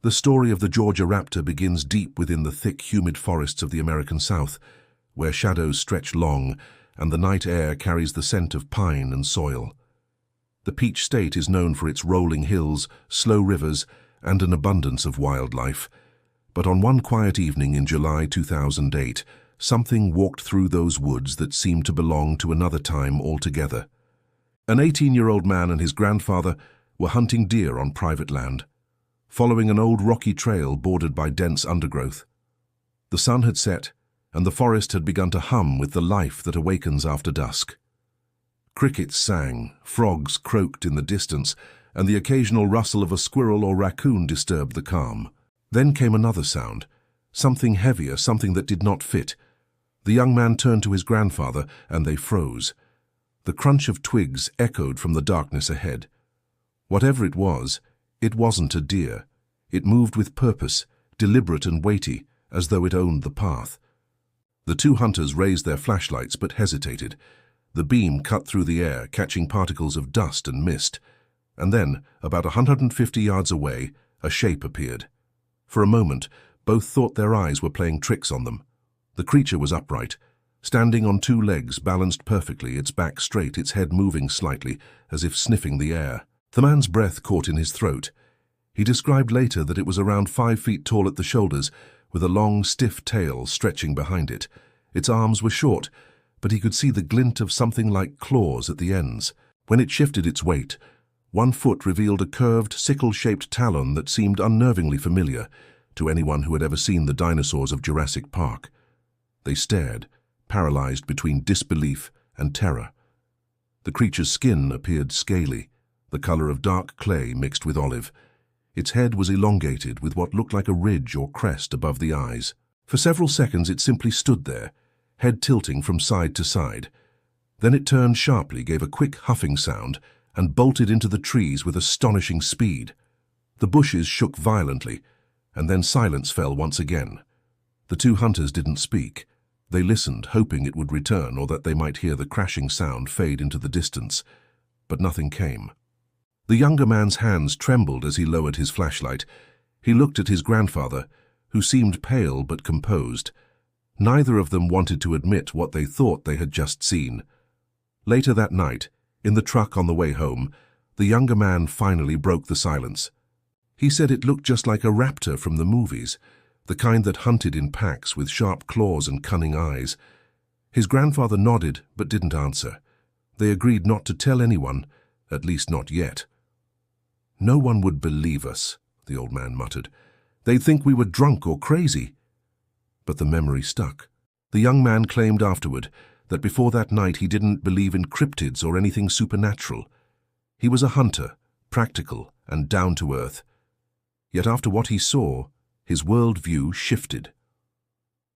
The story of the Georgia raptor begins deep within the thick, humid forests of the American South, where shadows stretch long and the night air carries the scent of pine and soil. The Peach State is known for its rolling hills, slow rivers, and an abundance of wildlife. But on one quiet evening in July 2008, something walked through those woods that seemed to belong to another time altogether. An 18-year-old man and his grandfather were hunting deer on private land, following an old rocky trail bordered by dense undergrowth. The sun had set, and the forest had begun to hum with the life that awakens after dusk. Crickets sang, frogs croaked in the distance, and the occasional rustle of a squirrel or raccoon disturbed the calm. Then came another sound, something heavier, something that did not fit. The young man turned to his grandfather, and they froze. The crunch of twigs echoed from the darkness ahead. Whatever it wasn't a deer. It moved with purpose, deliberate and weighty, as though it owned the path. The two hunters raised their flashlights but hesitated. The beam cut through the air, catching particles of dust and mist. And then, about 150 yards away, a shape appeared. For a moment, both thought their eyes were playing tricks on them. The creature was upright, standing on two legs, balanced perfectly, its back straight, its head moving slightly, as if sniffing the air. The man's breath caught in his throat. He described later that it was around 5 feet tall at the shoulders, with a long, stiff tail stretching behind it. Its arms were short, but he could see the glint of something like claws at the ends. When it shifted its weight, one foot revealed a curved, sickle-shaped talon that seemed unnervingly familiar to anyone who had ever seen the dinosaurs of Jurassic Park. They stared, paralyzed between disbelief and terror. The creature's skin appeared scaly, the color of dark clay mixed with olive. Its head was elongated with what looked like a ridge or crest above the eyes. For several seconds it simply stood there, head tilting from side to side. Then it turned sharply, gave a quick huffing sound, and bolted into the trees with astonishing speed. The bushes shook violently, and then silence fell once again. The two hunters didn't speak. They listened, hoping it would return or that they might hear the crashing sound fade into the distance. But nothing came. The younger man's hands trembled as he lowered his flashlight. He looked at his grandfather, who seemed pale but composed. Neither of them wanted to admit what they thought they had just seen. Later that night, in the truck on the way home, the younger man finally broke the silence. He said it looked just like a raptor from the movies, the kind that hunted in packs with sharp claws and cunning eyes. His grandfather nodded but didn't answer. They agreed not to tell anyone, at least not yet. "No one would believe us," the old man muttered. "They'd think we were drunk or crazy." But the memory stuck. The young man claimed afterward that before that night he didn't believe in cryptids or anything supernatural. He was a hunter, practical and down to earth. Yet after what he saw, his worldview shifted.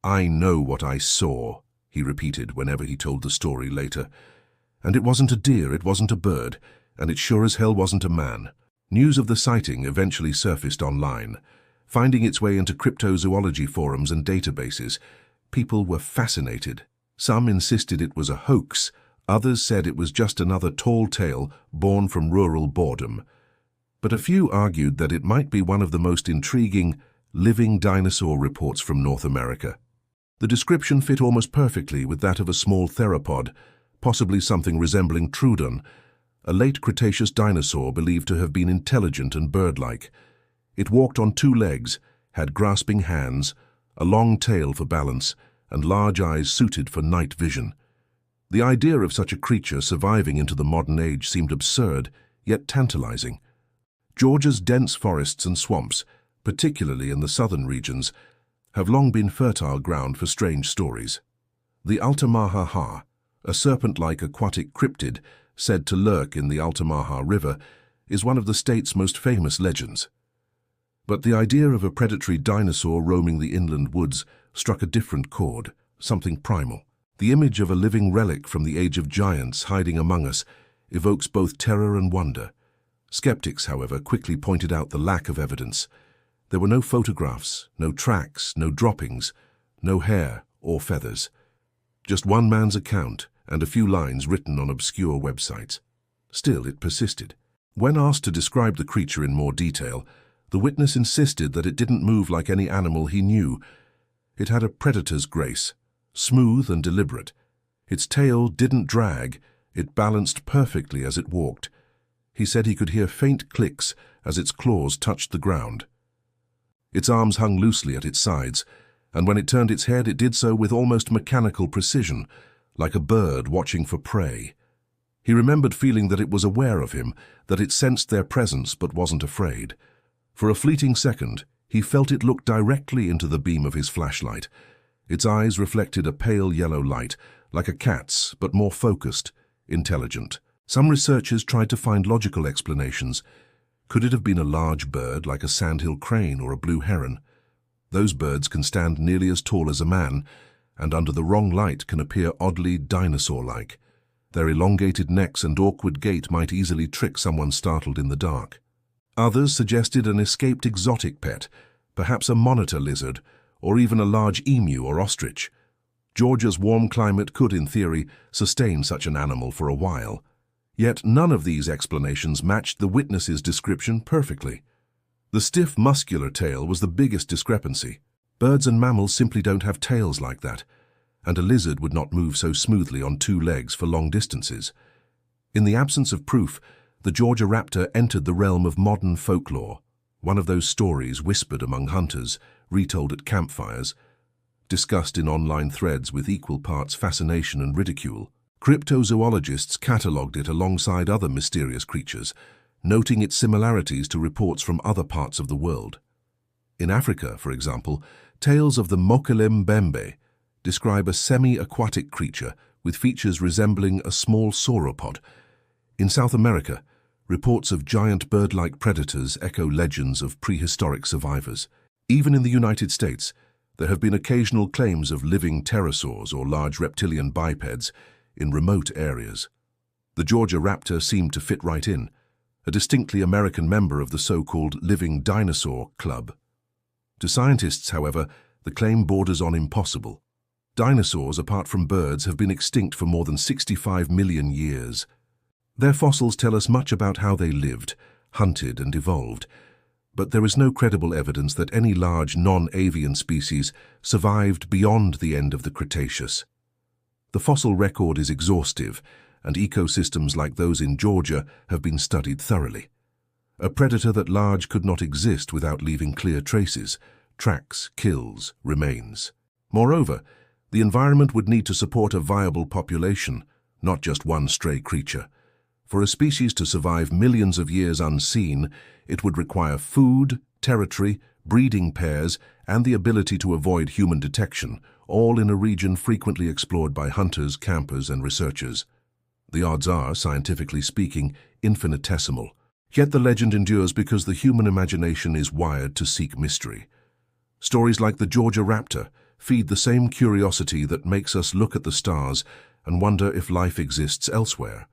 "I know what I saw," he repeated whenever he told the story later. "And it wasn't a deer, it wasn't a bird, and it sure as hell wasn't a man." News of the sighting eventually surfaced online, finding its way into cryptozoology forums and databases. People were fascinated. Some insisted it was a hoax, others said it was just another tall tale born from rural boredom. But a few argued that it might be one of the most intriguing living dinosaur reports from North America. The description fit almost perfectly with that of a small theropod, possibly something resembling Troodon, a late Cretaceous dinosaur believed to have been intelligent and bird-like. It walked on two legs, had grasping hands, a long tail for balance, and large eyes suited for night vision. The idea of such a creature surviving into the modern age seemed absurd, yet tantalizing. Georgia's dense forests and swamps, particularly in the southern regions, have long been fertile ground for strange stories. The Altamaha, a serpent-like aquatic cryptid said to lurk in the Altamaha River, is one of the state's most famous legends. But the idea of a predatory dinosaur roaming the inland woods struck a different chord, something primal. The image of a living relic from the age of giants hiding among us evokes both terror and wonder. Skeptics, however, quickly pointed out the lack of evidence. There were no photographs, no tracks, no droppings, no hair or feathers. Just one man's account and a few lines written on obscure websites. Still, it persisted. When asked to describe the creature in more detail, The witness insisted that it didn't move like any animal he knew. It had a predator's grace, smooth and deliberate. Its tail didn't drag, it balanced perfectly as it walked. He said he could hear faint clicks as its claws touched the ground. Its arms hung loosely at its sides, and when it turned its head, it did so with almost mechanical precision, like a bird watching for prey. He remembered feeling that it was aware of him, that it sensed their presence but wasn't afraid. For a fleeting second, he felt it look directly into the beam of his flashlight. Its eyes reflected a pale yellow light, like a cat's, but more focused, intelligent. Some researchers tried to find logical explanations. Could it have been a large bird like a sandhill crane or a blue heron? Those birds can stand nearly as tall as a man, and under the wrong light can appear oddly dinosaur-like. Their elongated necks and awkward gait might easily trick someone startled in the dark. Others suggested an escaped exotic pet, perhaps a monitor lizard, or even a large emu or ostrich. Georgia's warm climate could, in theory, sustain such an animal for a while. Yet none of these explanations matched the witness's description perfectly. The stiff, muscular tail was the biggest discrepancy. Birds and mammals simply don't have tails like that, and a lizard would not move so smoothly on two legs for long distances. In the absence of proof, the Georgia raptor entered the realm of modern folklore, one of those stories whispered among hunters, retold at campfires, discussed in online threads with equal parts fascination and ridicule. Cryptozoologists catalogued it alongside other mysterious creatures, noting its similarities to reports from other parts of the world. In Africa, for example, tales of the Mokele-mbembe describe a semi-aquatic creature with features resembling a small sauropod. In South America, reports of giant bird-like predators echo legends of prehistoric survivors. Even in the United States, there have been occasional claims of living pterosaurs or large reptilian bipeds in remote areas. The Georgia raptor seemed to fit right in, a distinctly American member of the so-called living dinosaur club. To scientists, however, the claim borders on impossible. Dinosaurs, apart from birds, have been extinct for more than 65 million years. Their fossils tell us much about how they lived, hunted, and evolved, but there is no credible evidence that any large non-avian species survived beyond the end of the Cretaceous. The fossil record is exhaustive, and ecosystems like those in Georgia have been studied thoroughly. A predator that large could not exist without leaving clear traces, tracks, kills, remains. Moreover, the environment would need to support a viable population, not just one stray creature. For a species to survive millions of years unseen, it would require food, territory, breeding pairs, and the ability to avoid human detection, all in a region frequently explored by hunters, campers, and researchers. The odds are, scientifically speaking, infinitesimal. Yet the legend endures because the human imagination is wired to seek mystery. Stories like the Georgia raptor feed the same curiosity that makes us look at the stars and wonder if life exists elsewhere.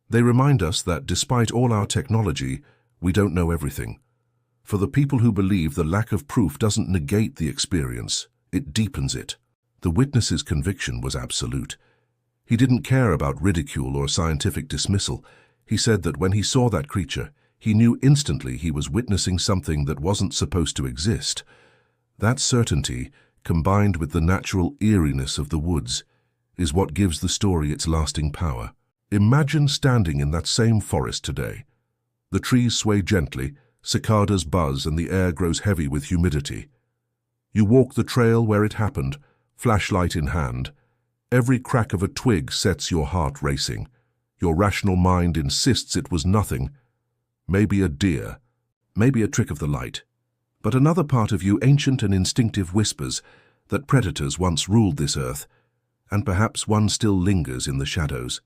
They remind us that despite all our technology, we don't know everything. For the people who believe, the lack of proof doesn't negate the experience, it deepens it. The witness's conviction was absolute. He didn't care about ridicule or scientific dismissal. He said that when he saw that creature, he knew instantly he was witnessing something that wasn't supposed to exist. That certainty, combined with the natural eeriness of the woods, is what gives the story its lasting power. Imagine standing in that same forest today. The trees sway gently, cicadas buzz, and the air grows heavy with humidity. You walk the trail where it happened, flashlight in hand. Every crack of a twig sets your heart racing. Your rational mind insists it was nothing. Maybe a deer, maybe a trick of the light. But another part of you, ancient and instinctive, whispers that predators once ruled this earth, and perhaps one still lingers in the shadows.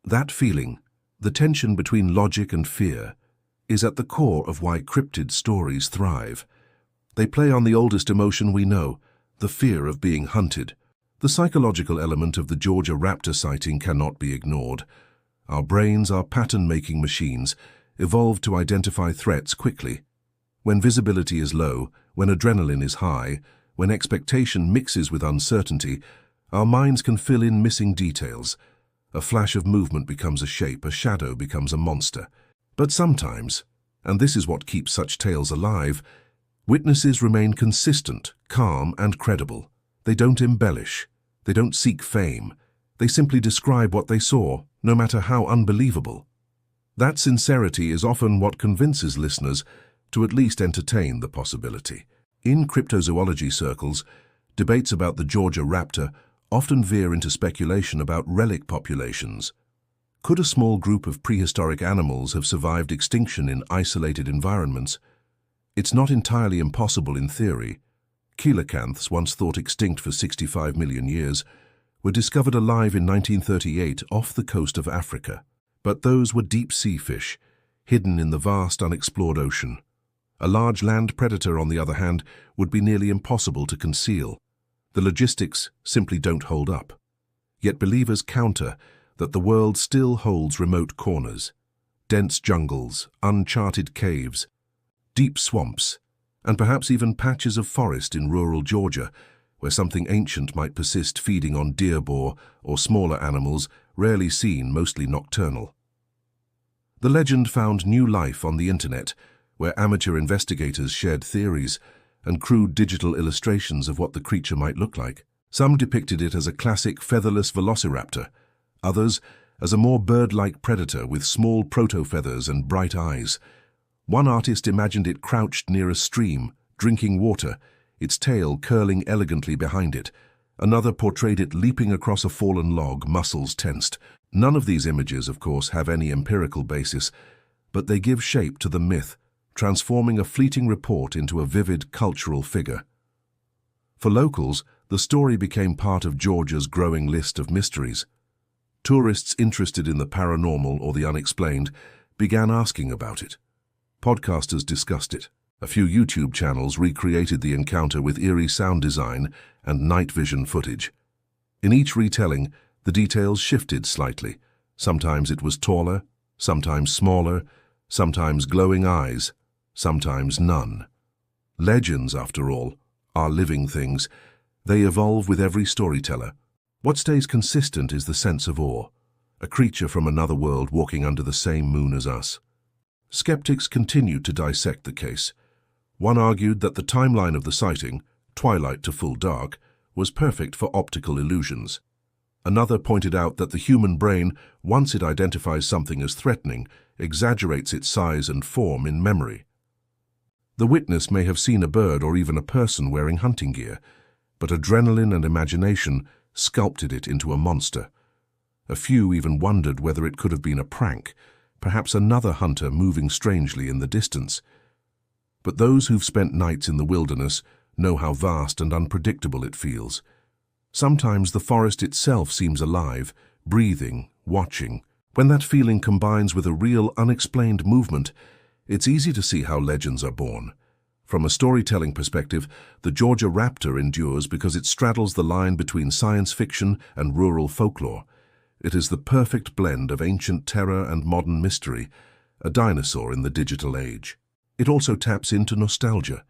That feeling, the tension between logic and fear, is at the core of why cryptid stories thrive. They play on the oldest emotion we know, the fear of being hunted. The psychological element of the Georgia raptor sighting cannot be ignored. Our brains are pattern-making machines, evolved to identify threats quickly. When visibility is low, when adrenaline is high, when expectation mixes with uncertainty, our minds can fill in missing details. A flash of movement becomes a shape, a shadow becomes a monster. But sometimes, And this is what keeps such tales alive. Witnesses remain consistent, calm, and credible. They don't embellish. They don't seek fame. They simply describe what they saw, no matter how unbelievable. That sincerity is often what convinces listeners to at least entertain the possibility. In cryptozoology circles, debates about the Georgia raptor often veer into speculation about relic populations. Could a small group of prehistoric animals have survived extinction in isolated environments? It's not entirely impossible in theory. Coelacanths, once thought extinct for 65 million years, were discovered alive in 1938 off the coast of Africa. But those were deep-sea fish, hidden in the vast unexplored ocean. A large land predator, on the other hand, would be nearly impossible to conceal. The logistics simply don't hold up. Yet believers counter that the world still holds remote corners, dense jungles, uncharted caves, deep swamps, and perhaps even patches of forest in rural Georgia, where something ancient might persist feeding on deer boar or smaller animals rarely seen, mostly nocturnal. The legend found new life on the internet, where amateur investigators shared theories and crude digital illustrations of what the creature might look like. Some depicted it as a classic featherless velociraptor, others as a more bird-like predator with small proto-feathers and bright eyes. One artist imagined it crouched near a stream, drinking water, its tail curling elegantly behind it. Another portrayed it leaping across a fallen log, muscles tensed. None of these images, of course, have any empirical basis, but they give shape to the myth, transforming a fleeting report into a vivid cultural figure. For locals, the story became part of Georgia's growing list of mysteries. Tourists interested in the paranormal or the unexplained began asking about it. Podcasters discussed it. A few YouTube channels recreated the encounter with eerie sound design and night vision footage. In each retelling, the details shifted slightly. Sometimes it was taller, sometimes smaller, sometimes glowing eyes, sometimes none. Legends, after all, are living things. They evolve with every storyteller. What stays consistent is the sense of awe, a creature from another world walking under the same moon as us. Skeptics continued to dissect the case. One argued that the timeline of the sighting, twilight to full dark, was perfect for optical illusions. Another pointed out that the human brain, once it identifies something as threatening, exaggerates its size and form in memory. The witness may have seen a bird or even a person wearing hunting gear, but adrenaline and imagination sculpted it into a monster. A few even wondered whether it could have been a prank, perhaps another hunter moving strangely in the distance. But those who've spent nights in the wilderness know how vast and unpredictable it feels. Sometimes the forest itself seems alive, breathing, watching. When that feeling combines with a real, unexplained movement, it's easy to see how legends are born. From a storytelling perspective, the Georgia raptor endures because it straddles the line between science fiction and rural folklore. It is the perfect blend of ancient terror and modern mystery, a dinosaur in the digital age. It also taps into nostalgia.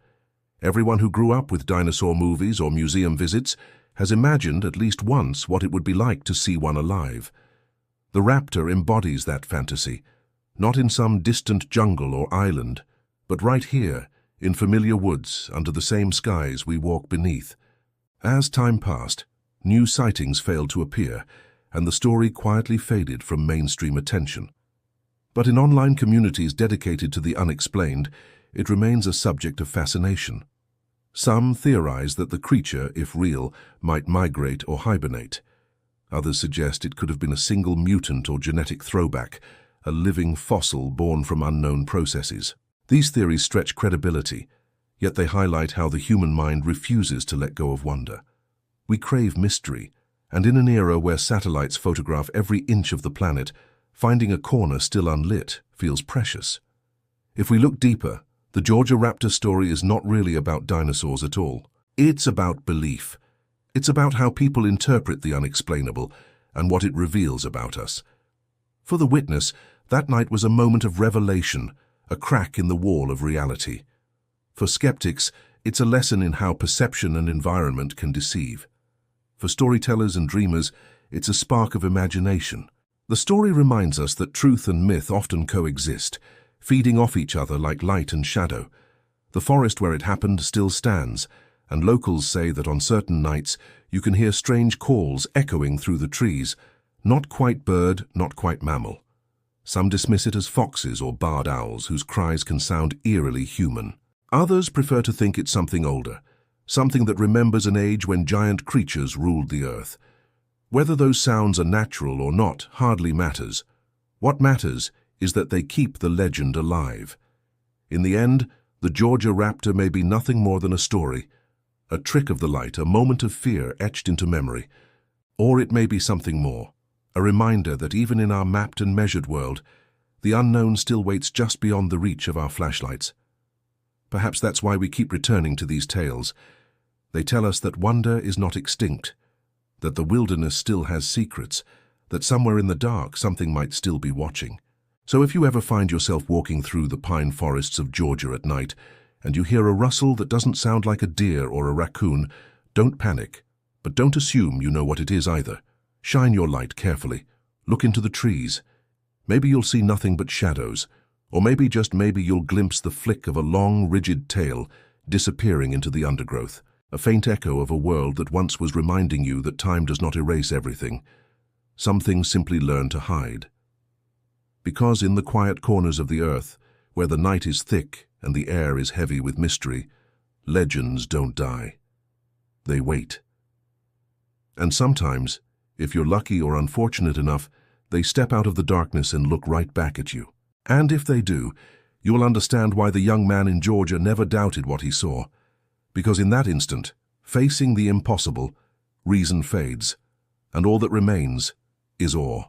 Everyone who grew up with dinosaur movies or museum visits has imagined at least once what it would be like to see one alive. The raptor embodies that fantasy, not in some distant jungle or island, but right here, in familiar woods under the same skies we walk beneath. As time passed, new sightings failed to appear, and the story quietly faded from mainstream attention. But in online communities dedicated to the unexplained, it remains a subject of fascination. Some theorize that the creature, if real, might migrate or hibernate. Others suggest it could have been a single mutant or genetic throwback, a living fossil born from unknown processes. These theories stretch credibility, yet they highlight how the human mind refuses to let go of wonder. We crave mystery, and in an era where satellites photograph every inch of the planet, finding a corner still unlit feels precious. If we look deeper, the Georgia raptor story is not really about dinosaurs at all. It's about belief. It's about how people interpret the unexplainable and what it reveals about us. For the witness, that night was a moment of revelation, a crack in the wall of reality. For skeptics, it's a lesson in how perception and environment can deceive. For storytellers and dreamers, it's a spark of imagination. The story reminds us that truth and myth often coexist, feeding off each other like light and shadow. The forest where it happened still stands, and locals say that on certain nights you can hear strange calls echoing through the trees, not quite bird, not quite mammal. Some dismiss it as foxes or barred owls whose cries can sound eerily human. Others prefer to think it's something older, something that remembers an age when giant creatures ruled the earth. Whether those sounds are natural or not hardly matters. What matters is that they keep the legend alive. In the end, the Georgia raptor may be nothing more than a story, a trick of the light, a moment of fear etched into memory. Or it may be something more, a reminder that even in our mapped and measured world, the unknown still waits just beyond the reach of our flashlights. Perhaps that's why we keep returning to these tales. They tell us that wonder is not extinct, that the wilderness still has secrets, that somewhere in the dark something might still be watching. So if you ever find yourself walking through the pine forests of Georgia at night, and you hear a rustle that doesn't sound like a deer or a raccoon, don't panic, but don't assume you know what it is either. Shine your light carefully. Look into the trees. Maybe you'll see nothing but shadows, or maybe, just maybe, you'll glimpse the flick of a long, rigid tail disappearing into the undergrowth, a faint echo of a world that once was reminding you that time does not erase everything. Some things simply learn to hide. Because in the quiet corners of the earth, where the night is thick and the air is heavy with mystery, legends don't die. They wait. And sometimes, if you're lucky or unfortunate enough, they step out of the darkness and look right back at you. And if they do, you'll understand why the young man in Georgia never doubted what he saw. Because in that instant, facing the impossible, reason fades, and all that remains is awe.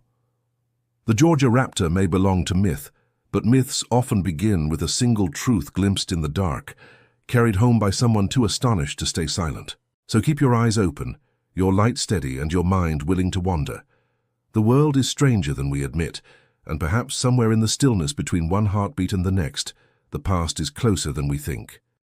The Georgia raptor may belong to myth, but myths often begin with a single truth glimpsed in the dark, carried home by someone too astonished to stay silent. So keep your eyes open, your light steady, and your mind willing to wander. The world is stranger than we admit, and perhaps somewhere in the stillness between one heartbeat and the next, the past is closer than we think.